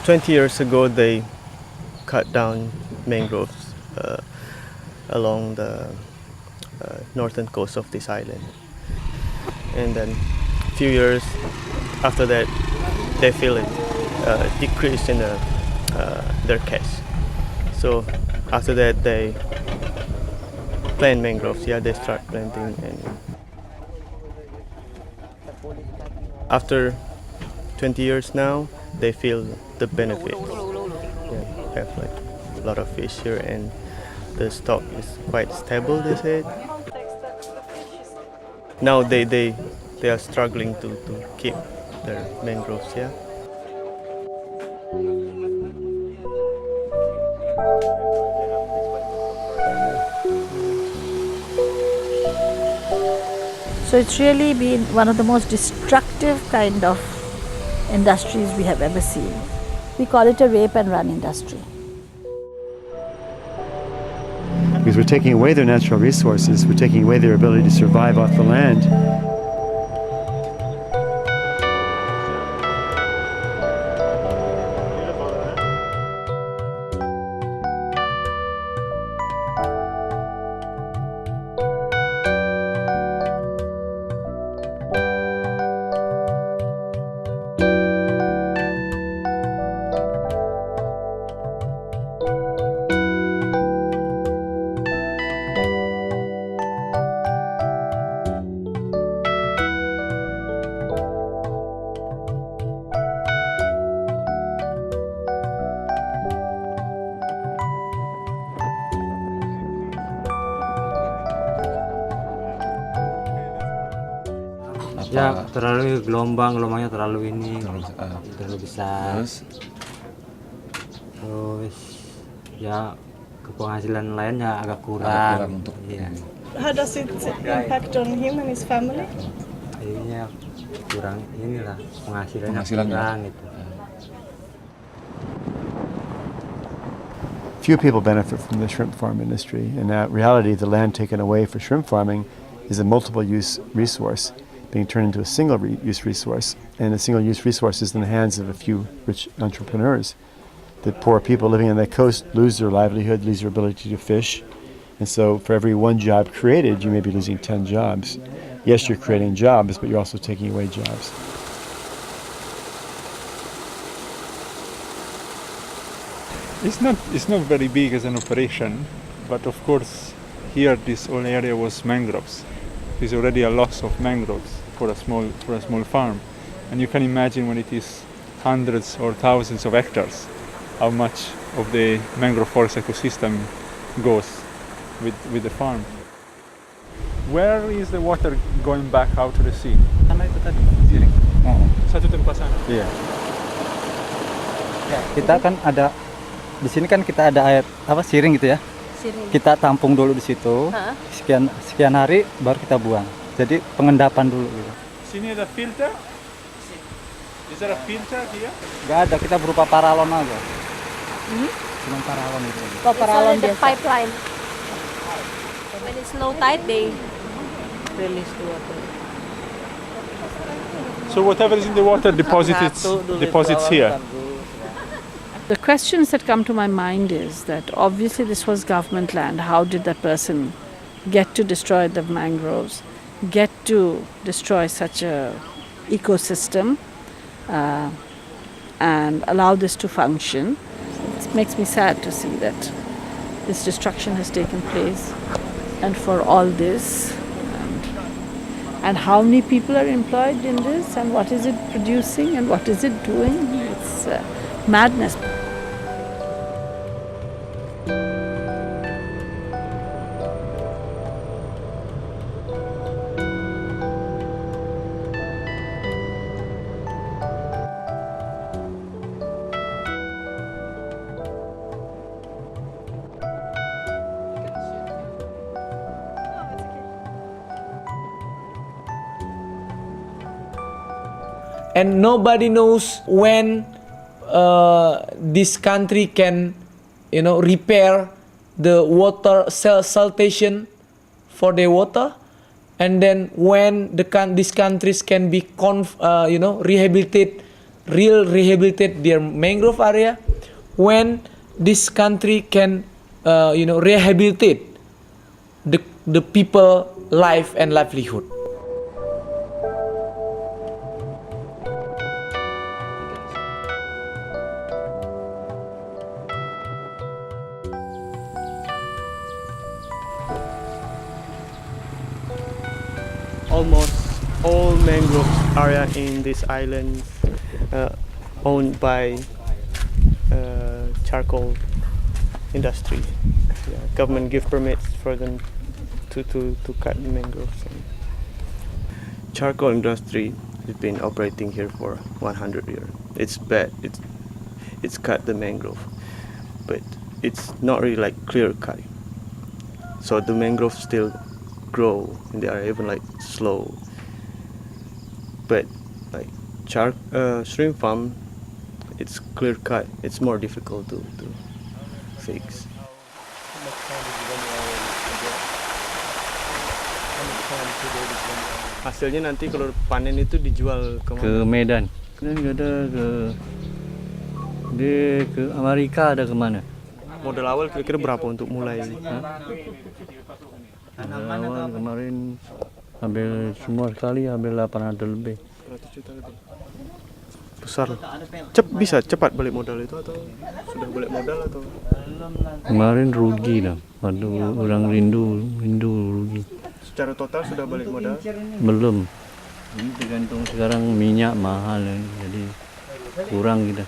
20 years ago, they cut down mangroves along the northern coast of this island. And then a few years after that, they feel it decrease in their catch. So after that, they plant mangroves. Yeah, they start planting, and after 20 years now, they feel the benefit. Yeah, have like a lot of fish here, and the stock is quite stable, they said. Now they are struggling to keep their mangroves, yeah. So it's really been one of the most destructive kind of industries we have ever seen. We call it a rape and run industry. Because we're taking away their natural resources, we're taking away their ability to survive off the land. Ya terlalu gelombangnya terlalu terlalu besar. Terus ya penghasilan lainnya agak kurang. Iya. How does it impact on him and his family? Akhirnya kurang inilah penghasilannya kurang itu. Few people benefit from the shrimp farm industry. In reality, the land taken away for shrimp farming is a multiple-use resource being turned into a single-use resource, and a single-use resource is in the hands of a few rich entrepreneurs. The poor people living on the coast lose their livelihood, lose their ability to fish, and so for every one job created, you may be losing 10 jobs. Yes, you're creating jobs, but you're also taking away jobs. It's not very big as an operation, but of course here this whole area was mangroves. There's already a loss of mangroves for a small farm, and you can imagine when it is hundreds or thousands of hectares, how much of the mangrove forest ecosystem goes with the farm. Where is the water going back out to the sea? Sana itu tadi, siring. Satu tempat sana. Iya. Kita kan ada di sini kan kita ada air siring gitu ya. Siring. Kita tampung dulu di situ. Sekian hari baru kita buang. Jadi pengendapan dulu gitu. Sini ada filter? Is there a filter here? Gak ada, kita berupa paralon aja. Cuma paralon itu. Oh, paralon the biasa. pipeline. When it's low tide, they release the water. So whatever is in the water deposits here. The questions that come to my mind is that obviously this was government land. How did that person get to destroy the mangroves, get to destroy such a ecosystem and allow this to function? It makes me sad to see that this destruction has taken place, and for all this, and how many people are employed in this, and what is it producing, and what is it doing? It's madness. And nobody knows when this country can, repair the water saltation for the water, and then when this countries can be rehabilitate real rehabilitate their mangrove area, when this country can rehabilitate the people life and livelihood. Almost all mangrove area in this island owned by charcoal industry. Yeah, government give permits for them to cut mangroves. Charcoal industry has been operating here for 100 years. It's bad. It's cut the mangrove, but it's not really like clear cutting. So the mangroves still grow and they are even like slow. But like shrimp farm, it's clear cut. It's more difficult to fix. Hasilnya nanti kalau panen itu dijual ke Ke Medan. Dan ada ke Amerika, ada kemana? Modal awal kira-kira berapa untuk mulai? Awal kemarin ambil semua sekali ambil 800 lebih. 100 juta lebih. Besar. Bisa cepat balik modal itu atau sudah balik modal atau? Kemarin rugi dah. Waduh, orang rindu rugi. Secara total sudah balik modal? Belum. Ini tergantung sekarang minyak mahal jadi kurang kita.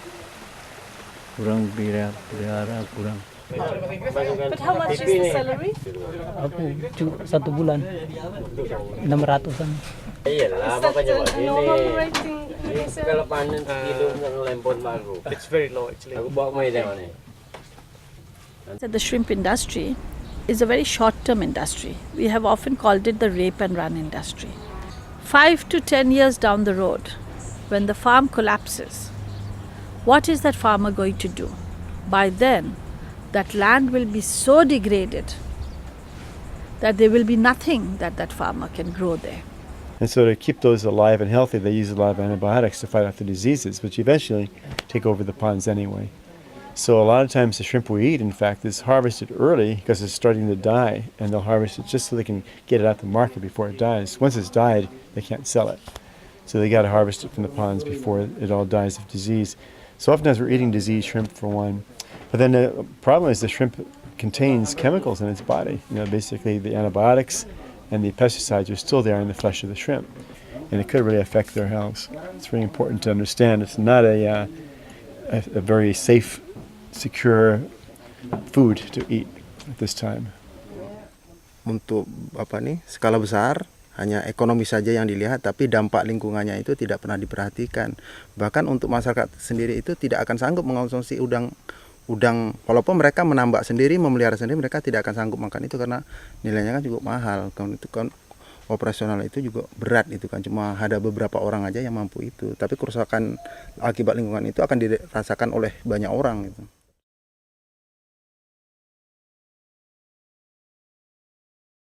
Kurang pelihara kurang. But how much is the salary? Aku 1 bulan 600-an. Is that a normal rate in Indonesia? Kalau panen sekilo ngelempon baru. It's very low actually. Aku bawa Medan ni. The shrimp industry is a very short-term industry. We have often called it the rape and run industry. 5 to 10 years down the road, when the farm collapses, what is that farmer going to do? By then, that land will be so degraded that there will be nothing that farmer can grow there. And so to keep those alive and healthy, they use a lot of antibiotics to fight off the diseases, which eventually take over the ponds anyway. So a lot of times the shrimp we eat, in fact, is harvested early because it's starting to die, and they'll harvest it just so they can get it out the market before it dies. Once it's died, they can't sell it. So they got to harvest it from the ponds before it all dies of disease. So oftentimes we're eating diseased shrimp for one. But then the problem is the shrimp contains chemicals in its body. Basically the antibiotics and the pesticides are still there in the flesh of the shrimp, and it could really affect their health. It's very important to understand it's not a very safe, secure food to eat at this time. Untuk skala besar hanya ekonomi saja yang dilihat, tapi dampak lingkungannya itu tidak pernah diperhatikan. Bahkan untuk masyarakat sendiri itu tidak akan sanggup mengonsumsi udang, walaupun mereka menambak sendiri, memelihara sendiri, mereka tidak akan sanggup makan itu karena nilainya kan cukup mahal. Itu kan operasional itu juga berat itu kan, cuma ada beberapa orang aja yang mampu itu. Tapi kerusakan akibat lingkungan itu akan dirasakan oleh banyak orang gitu.